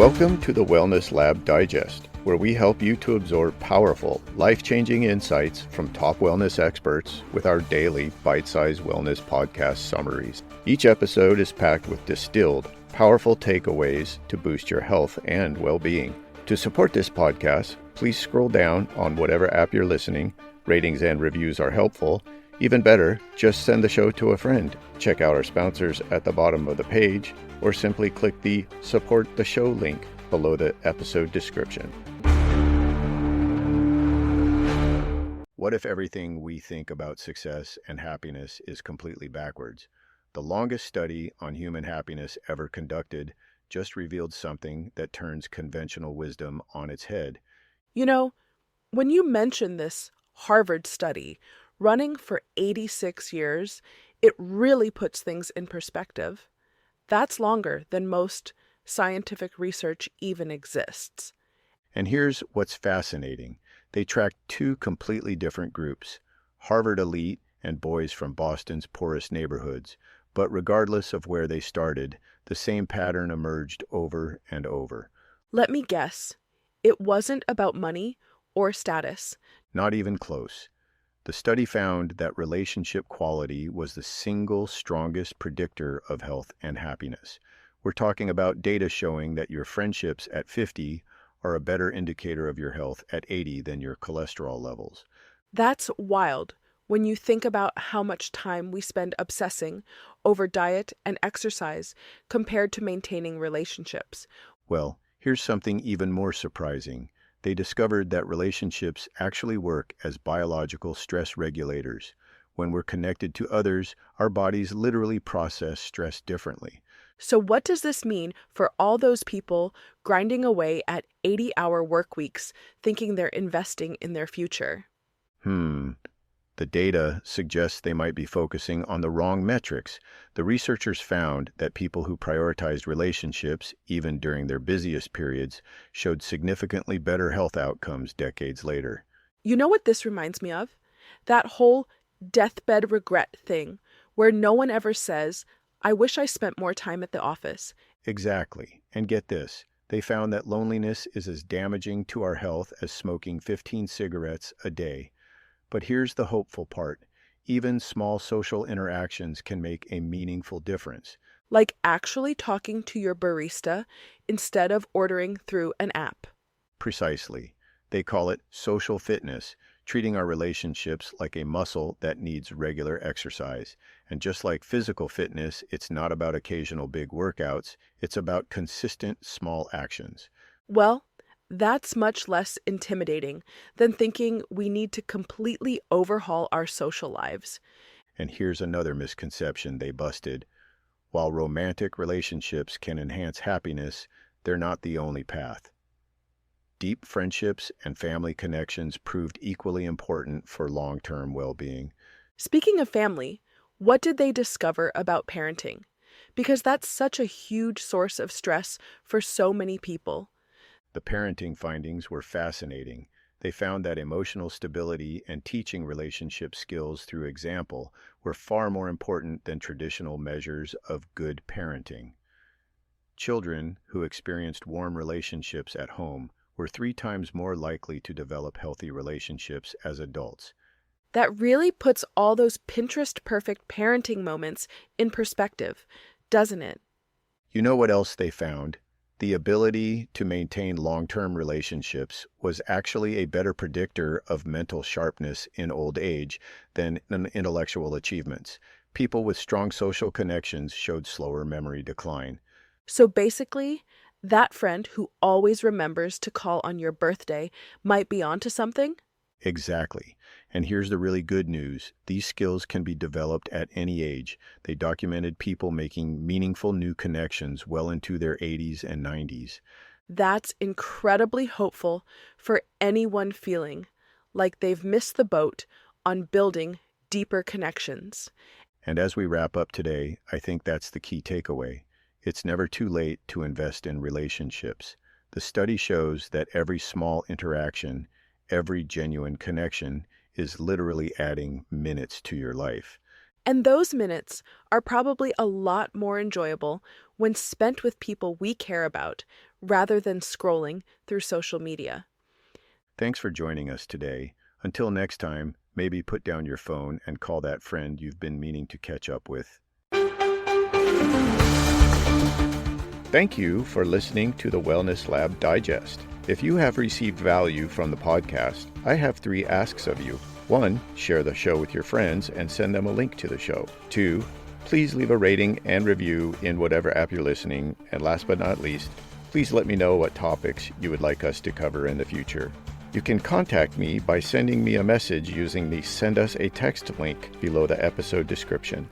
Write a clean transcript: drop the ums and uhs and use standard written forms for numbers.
Welcome to the Wellness Lab Digest, where we help you to absorb powerful, life-changing insights from top wellness experts with our daily bite-sized wellness podcast summaries. Each episode is packed with distilled, powerful takeaways to boost your health and well-being. To support this podcast, please scroll down on whatever app you're listening. Ratings and reviews are helpful. Even better, just send the show to a friend. Check out our sponsors at the bottom of the page, or simply click the Support the Show link below the episode description. What if everything we think about success and happiness is completely backwards? The longest study on human happiness ever conducted just revealed something that turns conventional wisdom on its head. You know, when you mention this Harvard study running for 86 years, it really puts things in perspective. That's longer than most scientific research even exists. And here's what's fascinating. They tracked two completely different groups, Harvard elite and boys from Boston's poorest neighborhoods. But regardless of where they started, the same pattern emerged over and over. Let me guess, it wasn't about money or status. Not even close. The study found that relationship quality was the single strongest predictor of health and happiness. We're talking about data showing that your friendships at 50 are a better indicator of your health at 80 than your cholesterol levels. That's wild when you think about how much time we spend obsessing over diet and exercise compared to maintaining relationships. Well, here's something even more surprising. They discovered that relationships actually work as biological stress regulators. When we're connected to others, our bodies literally process stress differently. So what does this mean for all those people grinding away at 80-hour work weeks, thinking they're investing in their future? The data suggests they might be focusing on the wrong metrics. The researchers found that people who prioritized relationships, even during their busiest periods, showed significantly better health outcomes decades later. You know what this reminds me of? That whole deathbed regret thing, where no one ever says, I wish I spent more time at the office. Exactly. And get this, they found that loneliness is as damaging to our health as smoking 15 cigarettes a day. But here's the hopeful part. Even small social interactions can make a meaningful difference. Like actually talking to your barista instead of ordering through an app. Precisely. They call it social fitness, treating our relationships like a muscle that needs regular exercise. And just like physical fitness, it's not about occasional big workouts, it's about consistent small actions. Well, that's much less intimidating than thinking we need to completely overhaul our social lives. And here's another misconception they busted. While romantic relationships can enhance happiness, they're not the only path. Deep friendships and family connections proved equally important for long-term well-being. Speaking of family, what did they discover about parenting? Because that's such a huge source of stress for so many people. The parenting findings were fascinating. They found that emotional stability and teaching relationship skills through example were far more important than traditional measures of good parenting. Children who experienced warm relationships at home were 3 times more likely to develop healthy relationships as adults. That really puts all those Pinterest-perfect parenting moments in perspective, doesn't it? You know what else they found? The ability to maintain long-term relationships was actually a better predictor of mental sharpness in old age than intellectual achievements. People with strong social connections showed slower memory decline. So basically, that friend who always remembers to call on your birthday might be onto something? Exactly. And here's the really good news. These skills can be developed at any age. They documented people making meaningful new connections well into their 80s and 90s. That's incredibly hopeful for anyone feeling like they've missed the boat on building deeper connections. And as we wrap up today, I think that's the key takeaway. It's never too late to invest in relationships. The study shows that every small interaction, every genuine connection is literally adding minutes to your life. And those minutes are probably a lot more enjoyable when spent with people we care about rather than scrolling through social media. Thanks for joining us today. Until next time, maybe put down your phone and call that friend you've been meaning to catch up with. Thank you for listening to the Wellness Lab Digest. If you have received value from the podcast, I have 3 asks of you. 1, share the show with your friends and send them a link to the show. 2, please leave a rating and review in whatever app you're listening. And last but not least, please let me know what topics you would like us to cover in the future. You can contact me by sending me a message using the Send Us a Text link below the episode description.